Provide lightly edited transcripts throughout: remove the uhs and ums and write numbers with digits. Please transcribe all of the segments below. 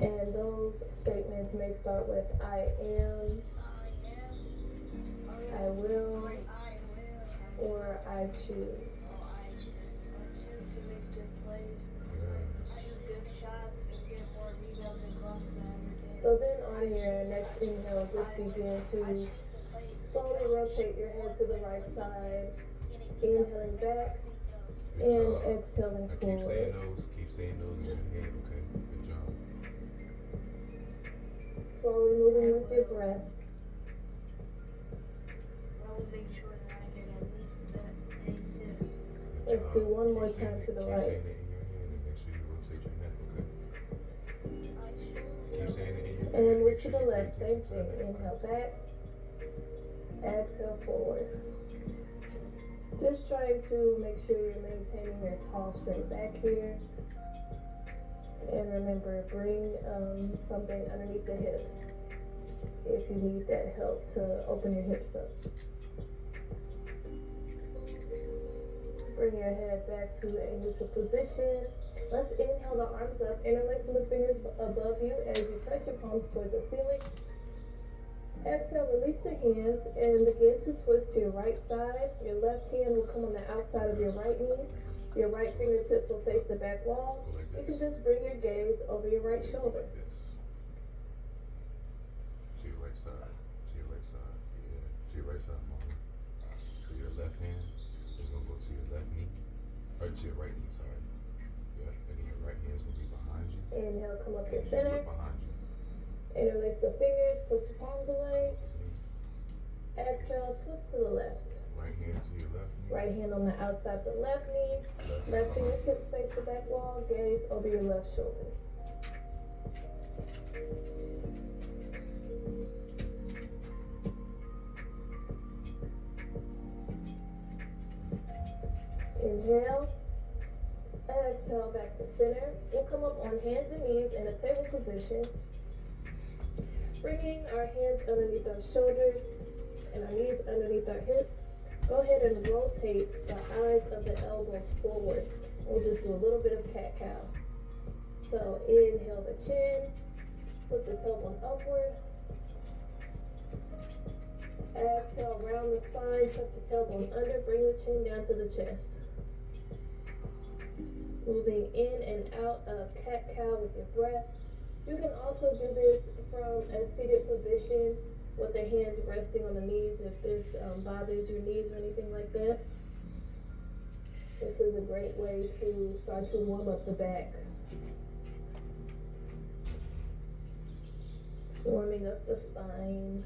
And those statements may start with I am, I will, or I choose. So then on your next inhale, just begin to slowly rotate your head to the right side, inhaling back and exhaling forward. Keep saying those in your head, okay? Good job. Slowly moving with your breath. Let's do one more time to the right. Keep saying it in your head and make sure you rotate your neck, okay? Keep saying it in your head. And then move to the left, same thing. Inhale back, exhale forward. Just trying to make sure you're maintaining your tall, straight back here. And remember, bring something underneath the hips if you need that help to open your hips up. Bring your head back to a neutral position. Let's inhale the arms up, interlacing the fingers above you as you press your palms towards the ceiling. Exhale, release the hands and begin to twist to your right side. Your left hand will come on the outside of your right knee. Your right fingertips will face the back wall. You can just bring your gaze over your right shoulder. To your right side. To your right side. Yeah. To your right side, Marlon. So your left hand is going to go to your left knee. Or to your right knee, sorry. Yeah. And then your right hand is going to be behind you. Inhale, come up to center. Behind you. Interlace the fingers, push the palms away. Exhale, twist to the left. Right hand to your left knee. Right hand on the outside of the left knee. Left fingertips face the back wall. Gaze over your left shoulder. Inhale. Exhale back to center. We'll come up on hands and knees in a table position. Bringing our hands underneath our shoulders and our knees underneath our hips. Go ahead and rotate the eyes of the elbows forward. We'll just do a little bit of cat-cow. So inhale the chin, put the tailbone upward. Exhale, round the spine, tuck the tailbone under, bring the chin down to the chest. Moving in and out of cat-cow with your breath. You can also do this from a seated position with the hands resting on the knees if this bothers your knees or anything like that. This is a great way to start to warm up the back. Warming up the spine.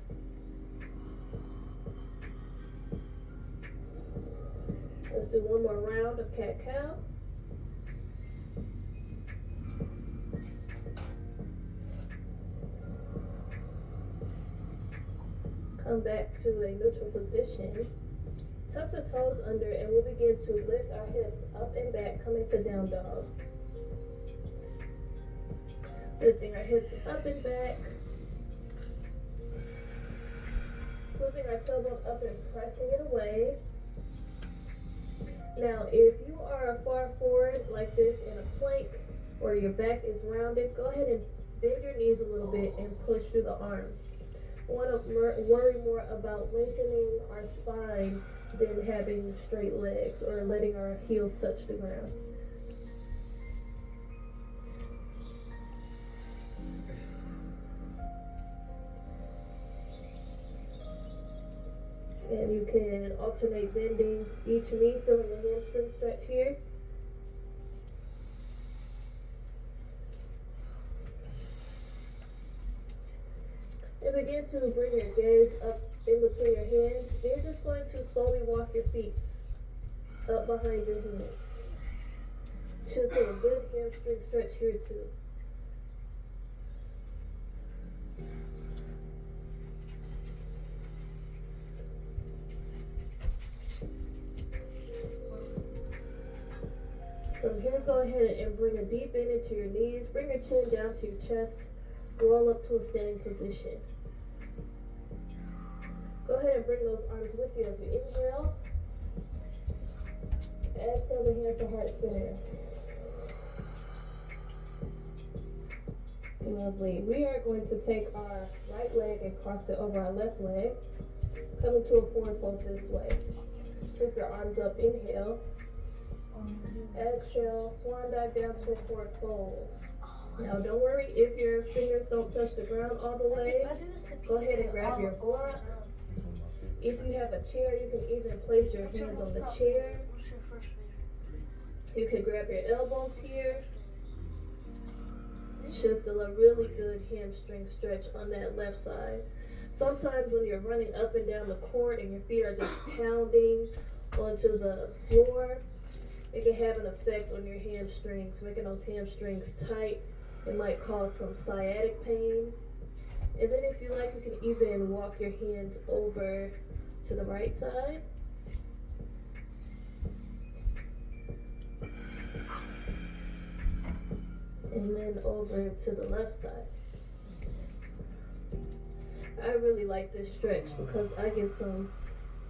Let's do one more round of cat-cow. Come back to a neutral position. Tuck the toes under and we'll begin to lift our hips up and back, coming to down dog. Lifting our hips up and back. Flipping our tailbone up and pressing it away. Now, if you are far forward like this in a plank or your back is rounded, go ahead and bend your knees a little bit and push through the arms. We want to worry more about lengthening our spine than having straight legs or letting our heels touch the ground. And you can alternate bending each knee, feeling the hamstring stretch here. And begin to bring your gaze up in between your hands. You're just going to slowly walk your feet up behind your hands. Should feel a good hamstring stretch here too. From here, go ahead and bring a deep in into your knees. Bring your chin down to your chest. Roll up to a standing position. Go ahead and bring those arms with you as you inhale. Exhale the hands to heart center. Lovely. We are going to take our right leg and cross it over our left leg. Come into a forward fold this way. Sweep your arms up, inhale. Exhale, swan dive down to a forward fold. Now don't worry if your fingers don't touch the ground all the way. Go ahead and grab your block. If you have a chair, you can even place your hands on the chair. You can grab your elbows here. You should feel a really good hamstring stretch on that left side. Sometimes when you're running up and down the court and your feet are just pounding onto the floor, it can have an effect on your hamstrings, making those hamstrings tight. It might cause some sciatic pain. And then if you like, you can even walk your hands over to the right side. And then over to the left side. I really like this stretch because I get some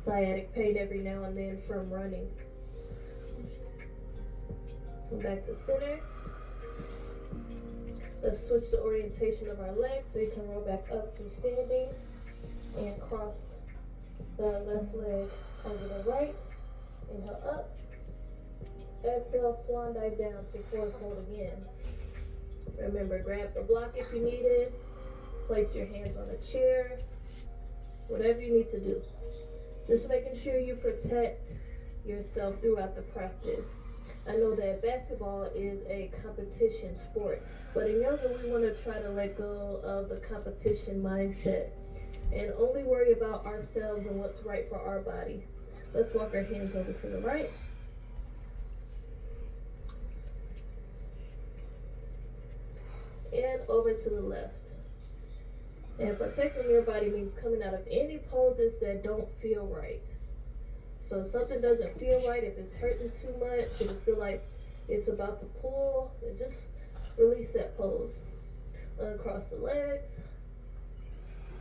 sciatic pain every now and then from running. Come back to center. Let's switch the orientation of our legs so you can roll back up to standing and cross the left leg over the right. Inhale up. Exhale, swan dive down to forward fold again. Remember, grab the block if you need it. Place your hands on a chair. Whatever you need to do. Just making sure you protect yourself throughout the practice. I know that basketball is a competition sport, but in yoga we want to try to let go of the competition mindset and only worry about ourselves and what's right for our body. Let's walk our hands over to the right. And over to the left. And protecting your body means coming out of any poses that don't feel right. So if something doesn't feel right, if it's hurting too much, if you feel like it's about to pull, then just release that pose. Uncross the legs.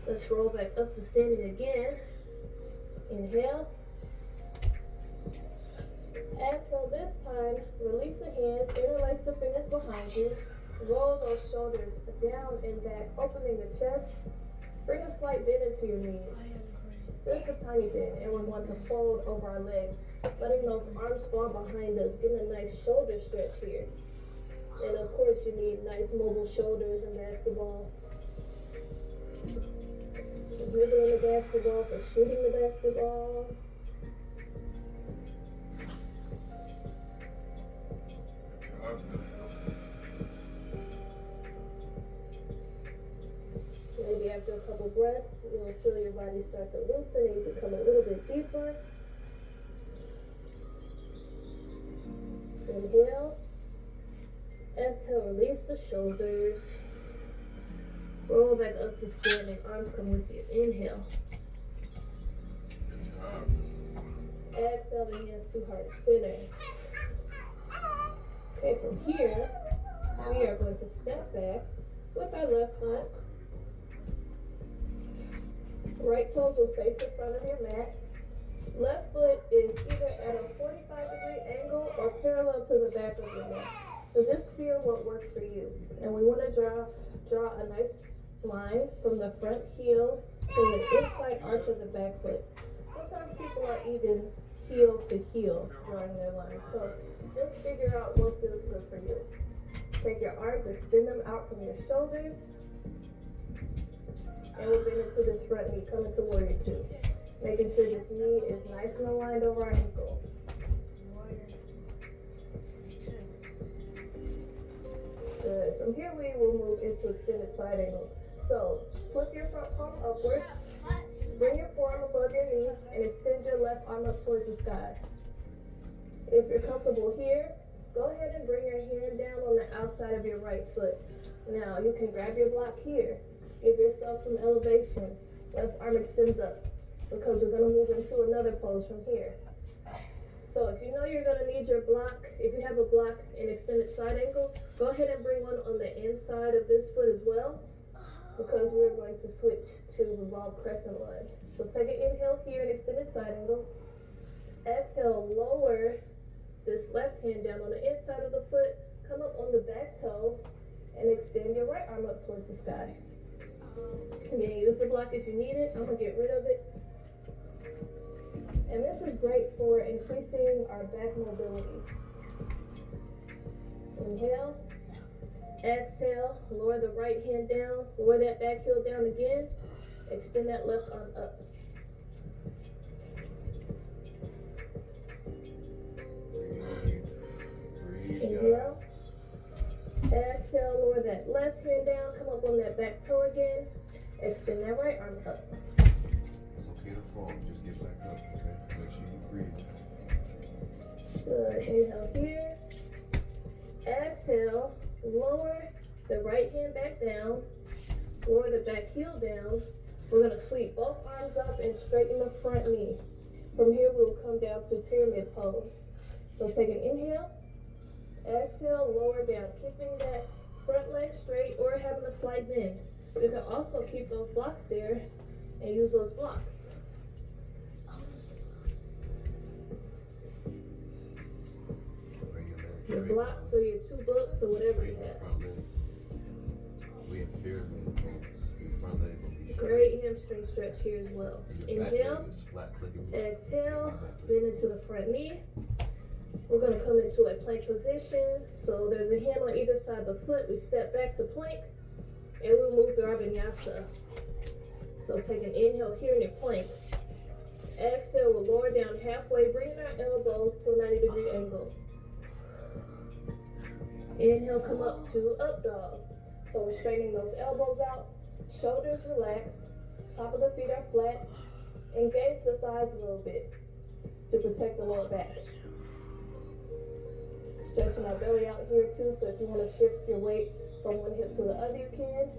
Let's roll back up to standing again. Inhale. Exhale this time. Release the hands, interlace the fingers behind you. Roll those shoulders down and back, opening the chest. Bring a slight bend into your knees. Just a tiny bit, and we're going to fold over our legs, letting those arms fall behind us, getting a nice shoulder stretch here. And of course, you need nice mobile shoulders in basketball. Dribbling the basketball, for shooting the basketball. Maybe after a couple breaths, you'll feel your body start to loosen and you become a little bit deeper. Inhale. Exhale, release the shoulders. Roll back up to standing, arms come with you. Inhale. Exhale, the hands to heart center. Okay, from here, we are going to step back with our left foot. Right toes will face the front of your mat. Left foot is either at a 45-degree angle or parallel to the back of your mat. So just feel what works for you. And we want to draw a nice line from the front heel to the inside arch of the back foot. Sometimes people are even heel to heel drawing their line. So just figure out what feels good for you. Take your arms, extend them out from your shoulders. And we'll bend into this front knee, coming to warrior two. Making sure this knee is nice and aligned over our ankle. Good. From here we will move into extended side angle. So flip your front palm upwards, bring your forearm above your knees, and extend your left arm up towards the sky. If you're comfortable here, go ahead and bring your hand down on the outside of your right foot. Now you can grab your block here. Give yourself some elevation. Left arm extends up because we're going to move into another pose from here. So if you know you're going to need your block, if you have a block in extended side angle, go ahead and bring one on the inside of this foot as well, because we're going to switch to revolved crescent lunge. So take an inhale here in extended side angle. Exhale, lower this left hand down on the inside of the foot, come up on the back toe, And extend your right arm up towards the sky. Again, use the block if you need it. I'm gonna get rid of it. And this is great for increasing our back mobility. Inhale. Exhale. Lower the right hand down. Lower that back heel down again. Extend that left arm up. Inhale. Exhale, lower that left hand down. Come up on that back toe again. Extend that right arm up. It's okay to fall. Just get back up, okay? Make sure you breathe. Good. Inhale here. Exhale. Lower the right hand back down. Lower the back heel down. We're going to sweep both arms up and straighten the front knee. From here, we'll come down to pyramid pose. So take an inhale. Exhale, lower down, keeping that front leg straight or having a slight bend. You can also keep those blocks there and use those blocks. Your blocks or your 2 books or whatever you have. We in pyramid pose. Your front leg gonna be straight. Great hamstring stretch here as well. Your back Inhale, leg is flat clicking. exhale, bend into the front knee. We're going to come into a plank position. So there's a hand on either side of the foot. We step back to plank and we'll move through our vinyasa. So take an inhale here in your plank. Exhale, we'll lower down halfway, bringing our elbows to a 90-degree angle. Inhale, come up to up dog. So we're straightening those elbows out, shoulders relaxed, top of the feet are flat. Engage the thighs a little bit to protect the lower back. Stretching our belly out here too, so if you want to shift your weight from one hip to the other, you can.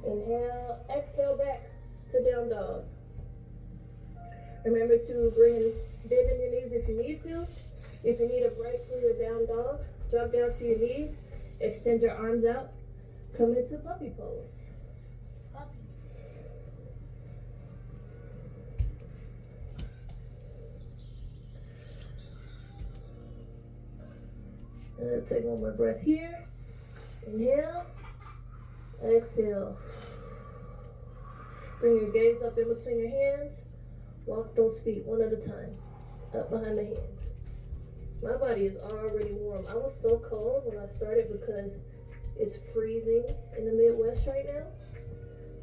Inhale, exhale back to down dog. Remember to bend in your knees if you need to. If you need a break from your down dog, drop down to your knees, extend your arms out, come into puppy pose. Take one more breath here. Inhale. Exhale. Bring your gaze up in between your hands. Walk those feet one at a time. Up behind the hands. My body is already warm. I was so cold when I started because it's freezing in the Midwest right now.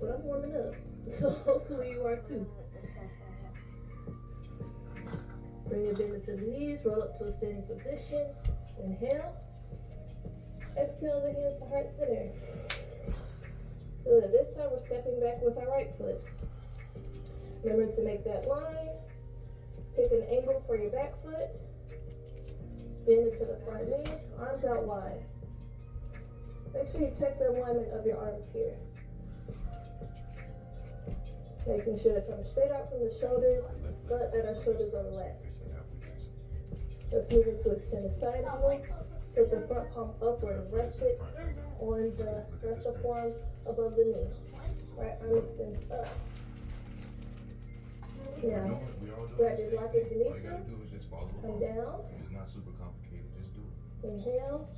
But I'm warming up. So hopefully you are too. Bring your bend into the knees. Roll up to a standing position. Inhale. Exhale the hands to heart center. Good. This time we're stepping back with our right foot. Remember to make that line. Pick an angle for your back foot. Bend into the front knee. Arms out wide. Make sure you check the alignment of your arms here. Making sure they're coming straight out from the shoulders, but that our shoulders are relaxed. Let's move into extended side angle. Put the front palm upward and rest it on the rest of forearm above the knee. Right arm extends up. Now, grab your block if you need to. Come down. It's not super complicated, just do it. Inhale.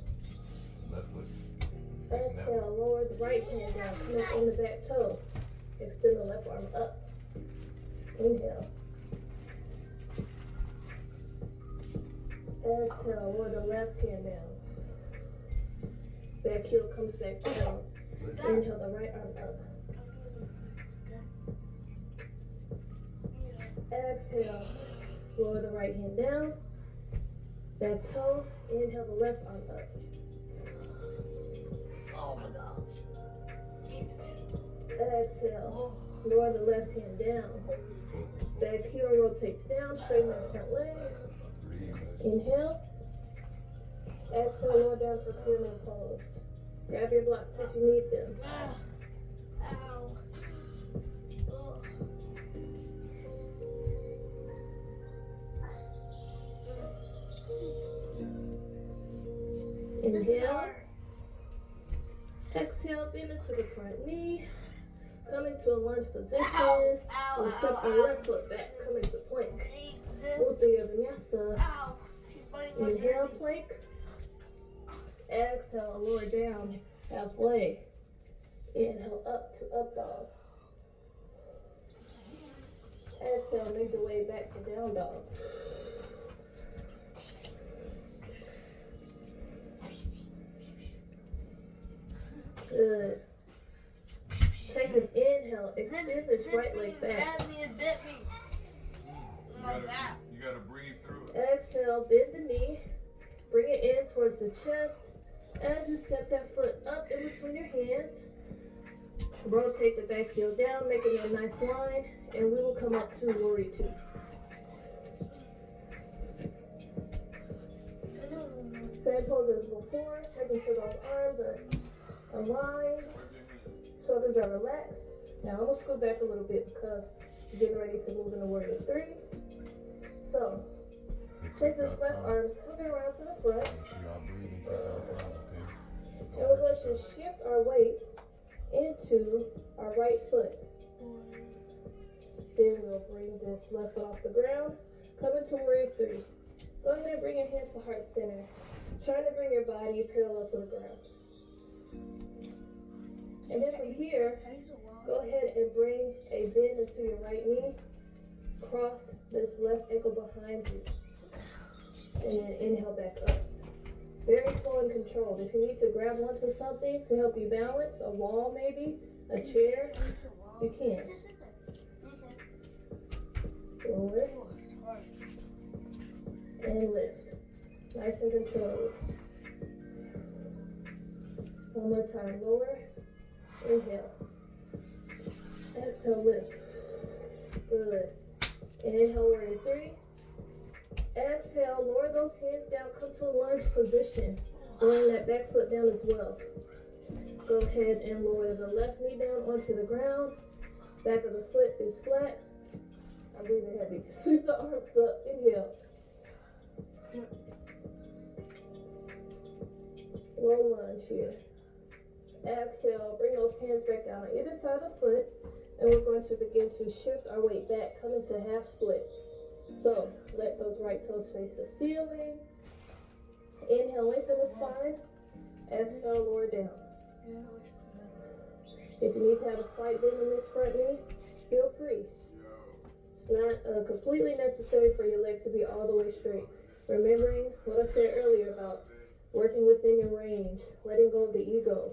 Left foot. Exhale, lower the right hand down. Come up on the back toe. Extend the left arm up. Inhale. Exhale, lower the left hand down. Back heel comes back down. Inhale the right arm up. Exhale, lower the right hand down. Back toe. Inhale the left arm up. Oh my gosh. Jesus. Exhale, lower the left hand down. Back heel rotates down, straighten that front leg. Inhale. Exhale, lower down for pyramid pose. Grab your blocks if you need them. Ow. Ugh. Inhale. Exhale, bend into the front knee. Come into a lunge position. We'll step your left foot back. Come into plank. Move through your vinyasa. Ow. She's biting my Inhale, jersey. plank. Exhale, lower down halfway. Inhale up to up dog. Exhale, make your way back to down dog. Good. Take an inhale, extend this right leg back. You gotta breathe through it. Exhale, bend the knee. Bring it in towards the chest. As you step that foot up in between your hands, rotate the back heel down, making a nice line, and we will come up to warrior two. Same pose as before, making sure those arms are aligned, shoulders are relaxed. Now I'm gonna scoot back a little bit because we're getting ready to move into warrior three. So, take this left arm, swing it around to the front. Make sure y'all breathe and take your time, okay? And we're going to shift our weight into our right foot. Then we'll bring this left foot off the ground. Come into warrior three. Go ahead and bring your hands to heart center. Trying to bring your body parallel to the ground. And then from here, go ahead and bring a bend into your right knee. Cross this left ankle behind you. And then inhale back up. Very slow and controlled. If you need to grab onto something to help you balance, a wall maybe, a chair, you can. Lower. And lift. Nice and controlled. One more time. Lower. Inhale. Exhale, lift. Good. Inhale, warrior three. Exhale, lower those hands down, come to a lunge position. Lowering that back foot down as well. Go ahead and lower the left knee down onto the ground. Back of the foot is flat. I'm breathing heavy. Sweep the arms up. Inhale. Low lunge here. Exhale, bring those hands back down on either side of the foot. And we're going to begin to shift our weight back, coming to half split. So, let those right toes face the ceiling. Inhale, lengthen the spine. Exhale, lower down. If you need to have a slight bend in this front knee, feel free. It's not completely necessary for your leg to be all the way straight. Remembering what I said earlier about working within your range, letting go of the ego.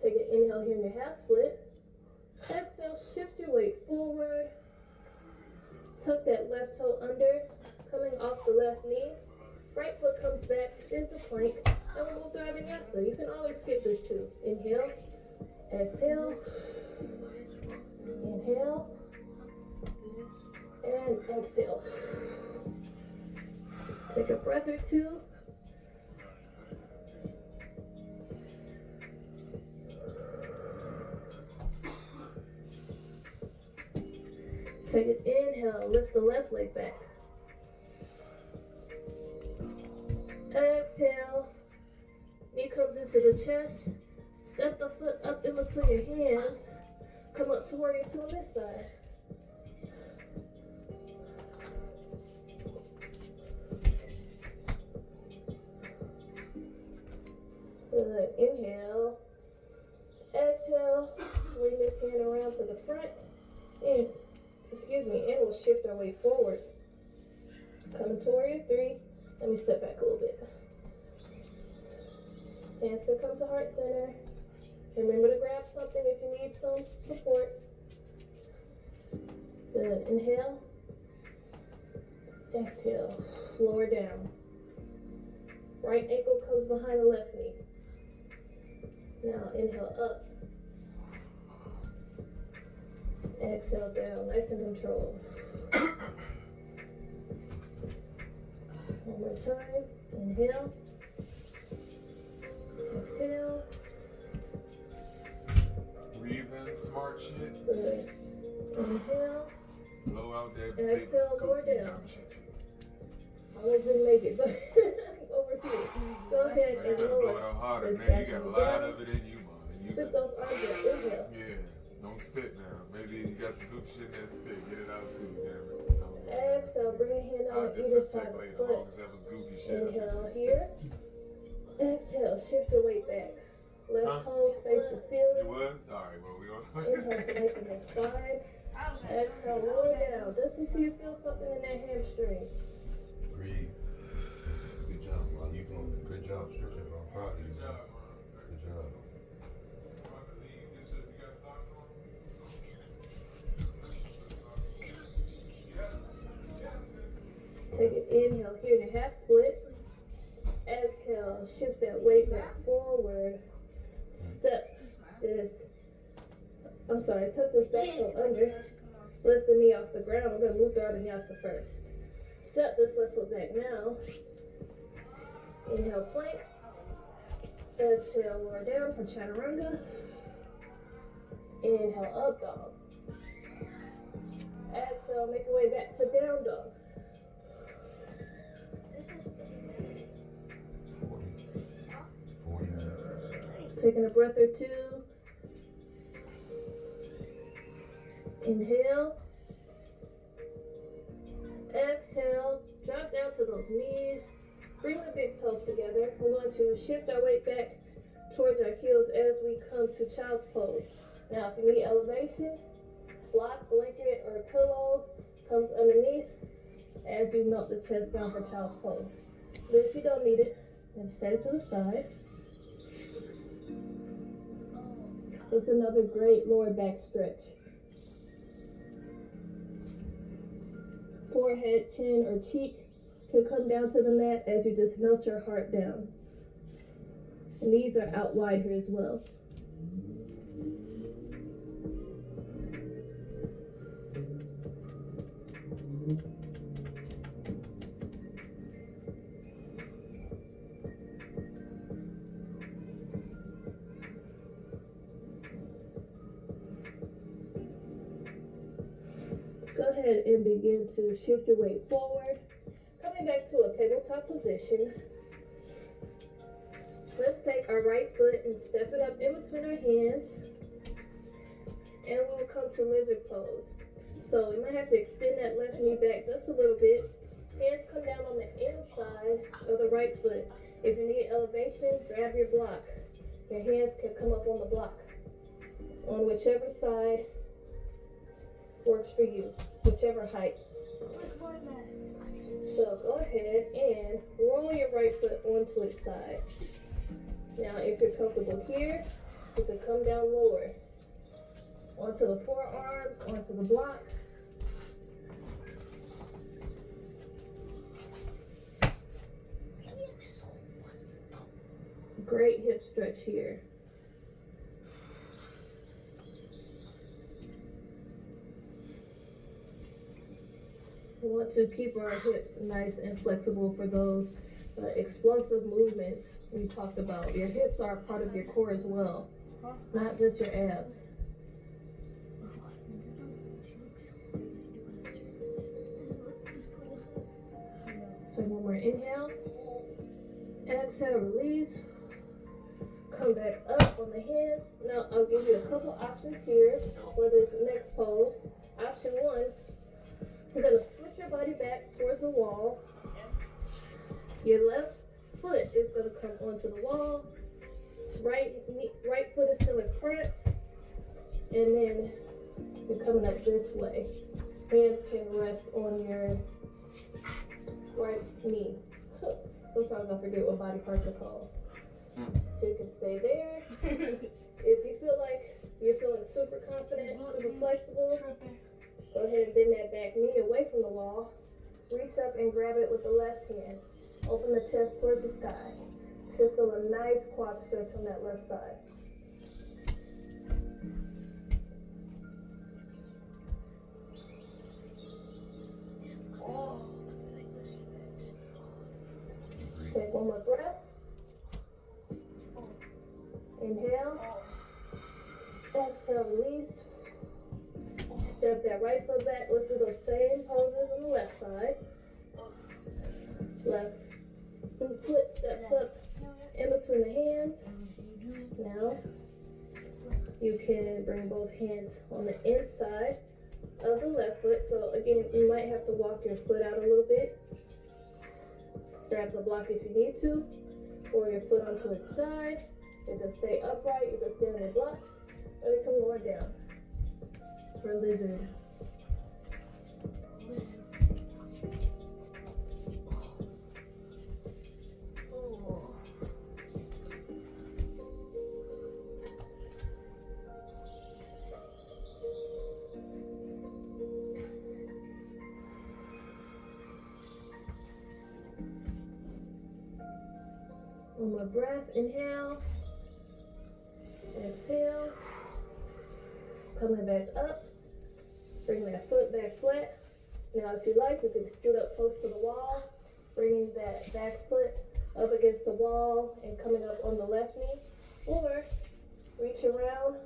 Take an inhale here in your half split. Exhale, shift your weight forward. Tuck that left toe under, coming off the left knee. Right foot comes back into plank, and we'll move to our vinyasa. You can always skip this too. Inhale, exhale, inhale, and exhale. Take a breath or two. Take an inhale, lift the left leg back. Exhale, knee comes into the chest. Step the foot up in between your hands. Come up to warrior two on this side. Good, inhale. Exhale, swing this hand around to the front. And and we'll shift our weight forward. Coming to warrior three. Let me step back a little bit. Hands can come to heart center. Remember to grab something if you need some support. Good. Inhale. Exhale. Lower down. Right ankle comes behind the left knee. Now inhale up. Exhale down, nice and controlled. One more time. Inhale. Exhale. Breathe in, smart shit. Good. Inhale. Blow out that And big exhale, lower goofy down. dumb shit. I didn't make it, but over here. Go ahead Man, you and gotta blow it lower. out harder, This man. You back got a and lot down. of it in you, man. You Shift gotta- those arms up. Inhale. Yeah. Don't spit now. Maybe you got some goofy shit in that spit. Get it out too, damn it. Don't do that. Exhale, bring your hand I'll on either side disinfect of the later, as foot. long as that was goofy shit. up in Inhale that spit. here. Exhale, shift your weight back. Left Huh? toes face the It ceiling. was? Alright, well, we gonna. Inhale, straighten your spine. Exhale, roll it down just until you feel something in that hamstring. Breathe. Good job, Marlon. You doing a good job stretching, bro. I'm proud of you. Good Man. job, man. Good job. You got socks on? Take an inhale here to half split. Exhale, shift that weight back forward. Step this. I'm sorry, tuck this back toe under. Lift the knee off the ground. We're gonna move the other vinyasa first. Step this left foot back now. Inhale, plank. Exhale, lower down for chaturanga. Inhale, up dog. Exhale, make your way back to down dog. 40 minutes. Taking a breath or two. Inhale. Exhale. Drop down to those knees. Bring the big toes together. We're going to shift our weight back towards our heels as we come to child's pose. Now, if you need elevation, block, blanket, or pillow comes underneath as you melt the chest down for child's pose. But if you don't need it, then set it to the side. It's another great lower back stretch. Forehead, chin, or cheek can come down to the mat as you just melt your heart down. Knees are out wide here as well. Go ahead and begin to shift your weight forward. Coming back to a tabletop position. Let's take our right foot and step it up in between our hands. And we will come to lizard pose. So we might have to extend that left knee back just a little bit. Hands come down on the inside of the right foot. If you need elevation, grab your block. Your hands can come up on the block. On whichever side works for you, whichever height. So go ahead and roll your right foot onto its side. Now if you're comfortable here, you can come down lower. Onto the forearms, onto the block. Great hip stretch here. We want to keep our hips nice and flexible for those explosive movements we talked about. Your hips are a part of your core as well, not just your abs. So one more inhale. Exhale, release. Come back up on the hands. Now I'll give you a couple options here for this next pose. Option one, you're gonna switch your body back towards the wall. Your left foot is gonna come onto the wall. Right foot is still in front. And then you're coming up this way. Hands can rest on your right knee. Sometimes I forget what body parts are called. So you can stay there. If you feel like you're feeling super confident, super flexible, go ahead and bend that back knee away from the wall. Reach up and grab it with the left hand. Open the chest towards the sky. Should feel a nice quad stretch on that left side. Take one more breath. Inhale. Exhale, release. Step that right foot back. Let's do those same poses on the left side. Left foot steps up in between the hands. Now, you can bring both hands on the inside of the left foot. So again, you might have to walk your foot out a little bit. Grab the block if you need to, or your foot onto its side. You can stay upright, you can stay on your blocks, or you can lower down for lizard. One more breath, inhale, exhale, coming back up, bring that foot back flat. Now if you like, you can scoot up close to the wall, bringing that back foot up against the wall and coming up on the left knee, or reach around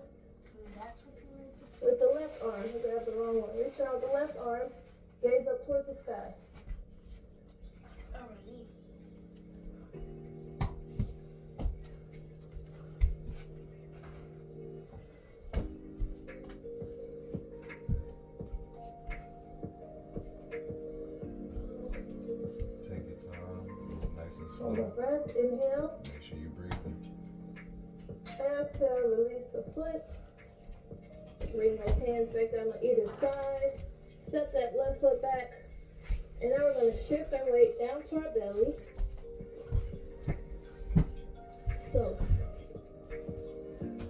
with the left arm. I grabbed the wrong one. Reach around with the left arm, gaze up towards the sky. Take your time, nice and One more slow. breath, inhale. Make sure you breathing. Exhale, release the foot. Bring those hands back down on either side. Step that left foot back. And now we're going to shift our weight down to our belly. So,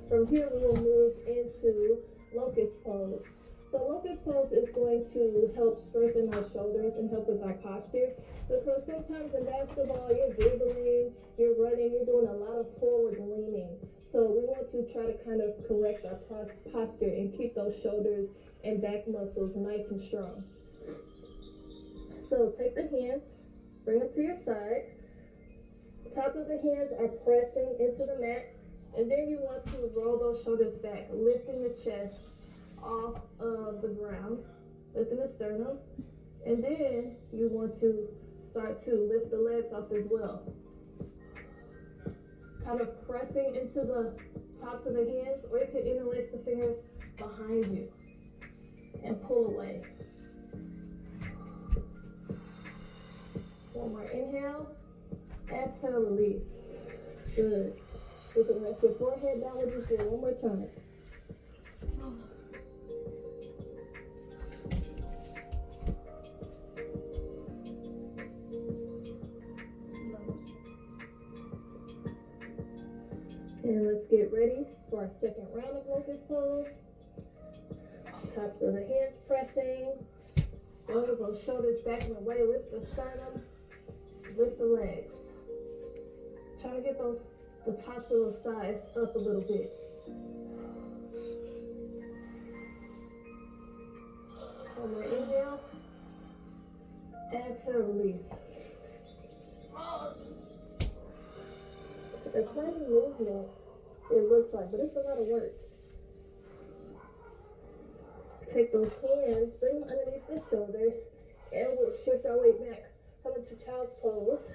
from here we will move into locust pose. So locust pose is going to help strengthen our shoulders and help with our posture. Because sometimes in basketball, you're dribbling, you're running, you're doing a lot of forward leaning. So we want to try to kind of correct our posture and keep those shoulders and back muscles nice and strong. So take the hands, bring them to your sides. Top of the hands are pressing into the mat. And then you want to roll those shoulders back, lifting the chest off of the ground, lifting the sternum. And then you want to start to lift the legs off as well. Kind of pressing into the tops of the hands, or you can interlace the fingers behind you and pull away. One more inhale, exhale, release. Good. You can rest your forehead down. We'll just do it one more time. And let's get ready for our second round of locust pose. Tops of the hands pressing. Roll those shoulders back and away. Lift the sternum. Lift the legs. Try to get the tops of those thighs up a little bit. One more inhale. Exhale, release. It's a tiny movement, it looks like, but it's a lot of work. Take those hands, bring them underneath the shoulders, and we'll shift our weight back, come into child's pose,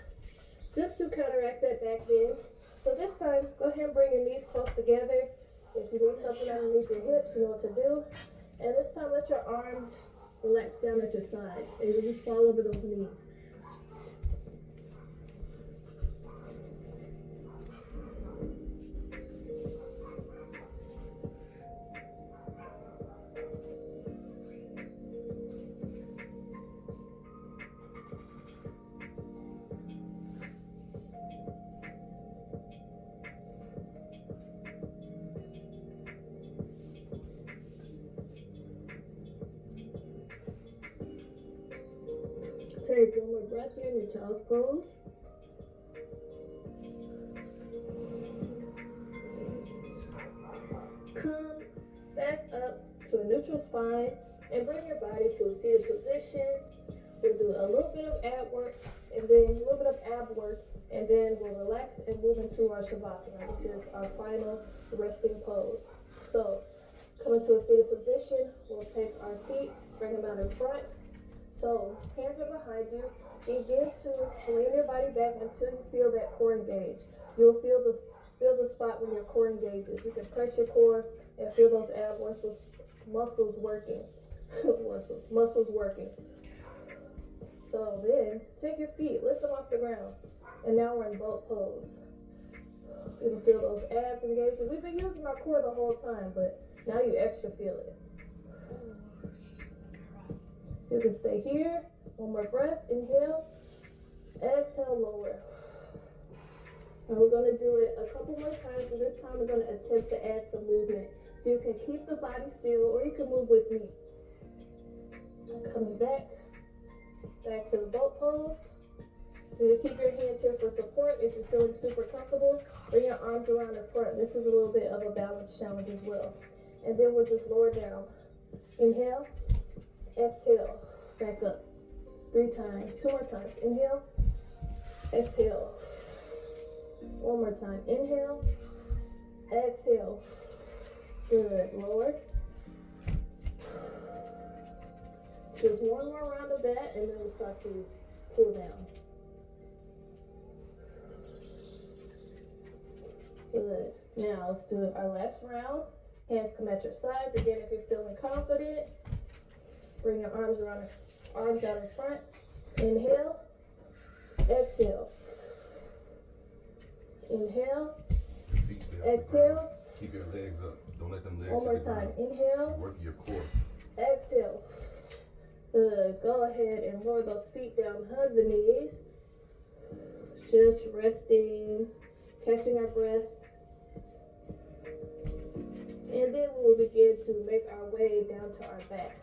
just to counteract that back bend. So this time, go ahead and bring your knees close together. If you need something underneath your hips, you know what to do. And this time, let your arms relax down at your side, and you just fall over those knees. Take one more breath here in your child's pose. Come back up to a neutral spine and bring your body to a seated position. We'll do a little bit of ab work and then a little bit of ab work, and then we'll relax and move into our shavasana, which is our final resting pose. So come into a seated position. We'll take our feet, bring them out in front. So, hands are behind you. Begin to lean your body back until you feel that core engage. You'll feel Feel the spot where your core engages. You can press your core and feel those ab muscles working. muscles working. So then, take your feet, lift them off the ground. And now we're in boat pose. You can feel those abs engaging. We've been using our core the whole time, but now you extra feel it. You can stay here. One more breath. Inhale. Exhale, lower. And we're going to do it a couple more times, and this time we're going to attempt to add some movement. So you can keep the body still, or you can move with me. Coming back to the boat pose. You can keep your hands here for support if you're feeling super comfortable. Bring your arms around in front. This is a little bit of a balance challenge as well. And then we'll just lower down. Inhale, exhale, back up. 3 times, 2 more times. Inhale, exhale. One more time. Inhale, exhale. Good. Lower. Just one more round of that, and then we'll start to pull down. Good. Now let's do our last round. Hands come at your sides. Again, if you're feeling confident, bring your arms down in front. Inhale, exhale. Inhale, Feet stay off the exhale. ground. Keep your legs up. Don't let them legs One more hit the time. ground. Inhale, You're working your core. exhale. Good. Go ahead and lower those feet down. Hug the knees. Just resting, catching our breath. And then we will begin to make our way down to our back.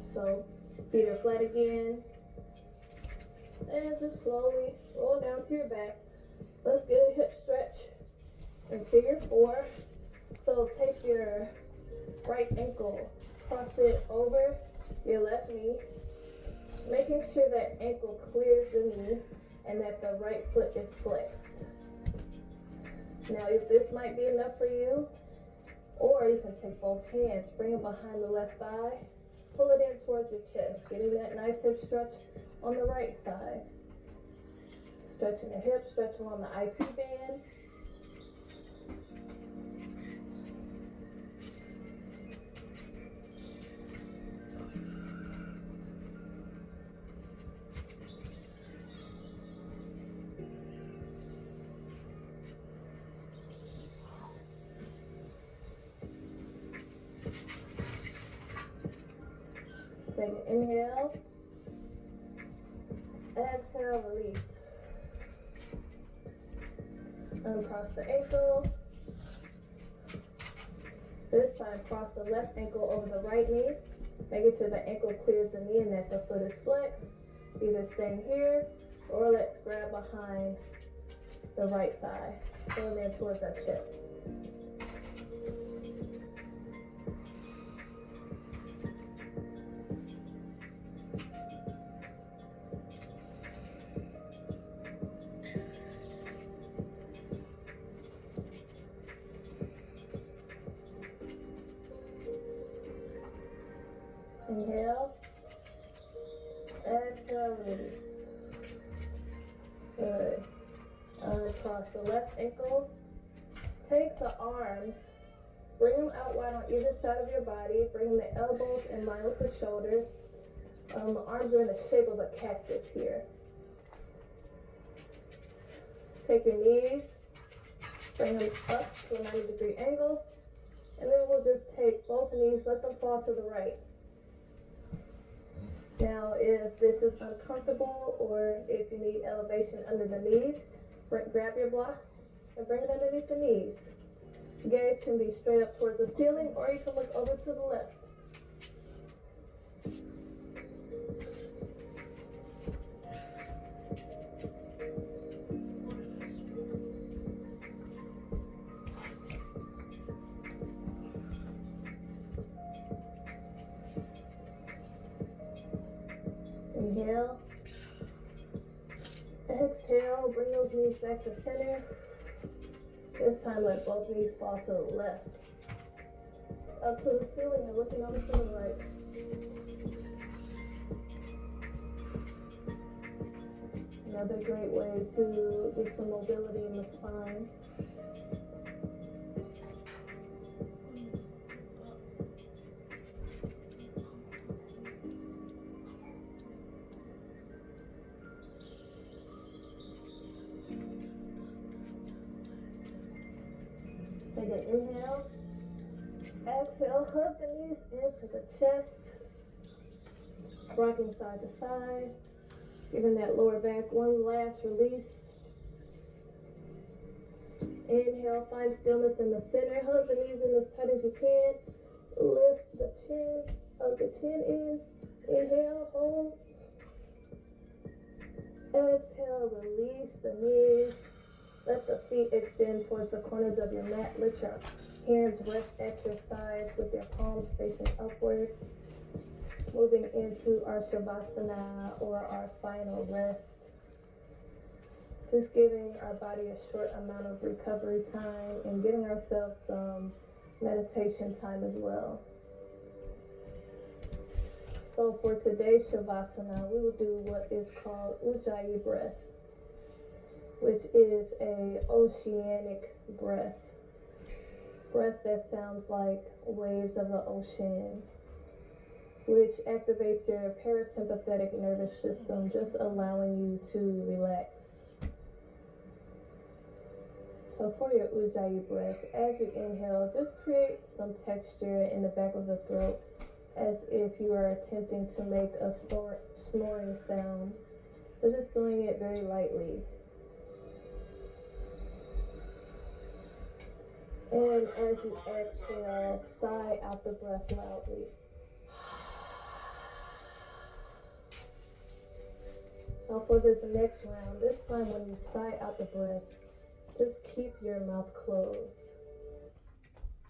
So, feet are flat again. And just slowly roll down to your back. Let's get a hip stretch in figure 4. So take your right ankle, cross it over your left knee, making sure that ankle clears the knee and that the right foot is flexed. Now, if this might be enough for you, or you can take both hands, bring them behind the left thigh, pull it in towards your chest, getting that nice hip stretch on the right side. Stretching the hip, stretching on the IT band. Take an inhale, exhale, release. Uncross the ankle. This time, cross the left ankle over the right knee, making sure the ankle clears the knee and that the foot is flexed. Either staying here, or let's grab behind the right thigh, pulling in towards our chest. Inhale, exhale, release. Good. Uncross the left ankle. Take the arms, bring them out wide on either side of your body. Bring the elbows in line with the shoulders. The arms are in the shape of a cactus here. Take your knees, bring them up to a 90-degree angle, and then we'll just take both knees, let them fall to the right. Now, if this is uncomfortable or if you need elevation under the knees, grab your block and bring it underneath the knees. Gaze can be straight up towards the ceiling, or you can look over to the left. Inhale, exhale, bring those knees back to center. This time let both knees fall to the left. Up to the ceiling and looking over to the right. another great way to get some mobility in the spine. Take an inhale. Exhale, hug the knees into the chest. Rocking side to side. Giving that lower back one last release. Inhale, find stillness in the center. Hug the knees in as tight as you can. Lift the chin, hug the chin in. Inhale, hold. Exhale, release the knees. Let the feet extend towards the corners of your mat. Let your hands rest at your sides with your palms facing upward. Moving into our Shavasana, or our final rest. Just giving our body a short amount of recovery time and giving ourselves some meditation time as well. So for today's Shavasana, we will do what is called Ujjayi breath, which is a oceanic breath. Breath that sounds like waves of the ocean, which activates your parasympathetic nervous system, just allowing you to relax. So for your Ujjayi breath, as you inhale, just create some texture in the back of the throat, as if you are attempting to make a snoring sound, but just doing it very lightly. And as you exhale, sigh out the breath loudly. Now for this next round, this time when you sigh out the breath, just keep your mouth closed.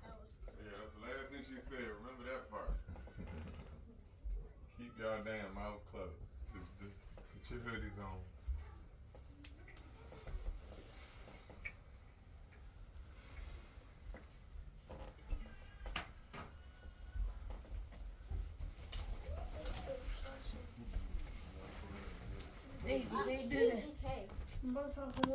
Yeah, that's the last thing she said. Remember that part. Keep y'all damn mouth closed. Just put your hoodies on. They do that. I'm talking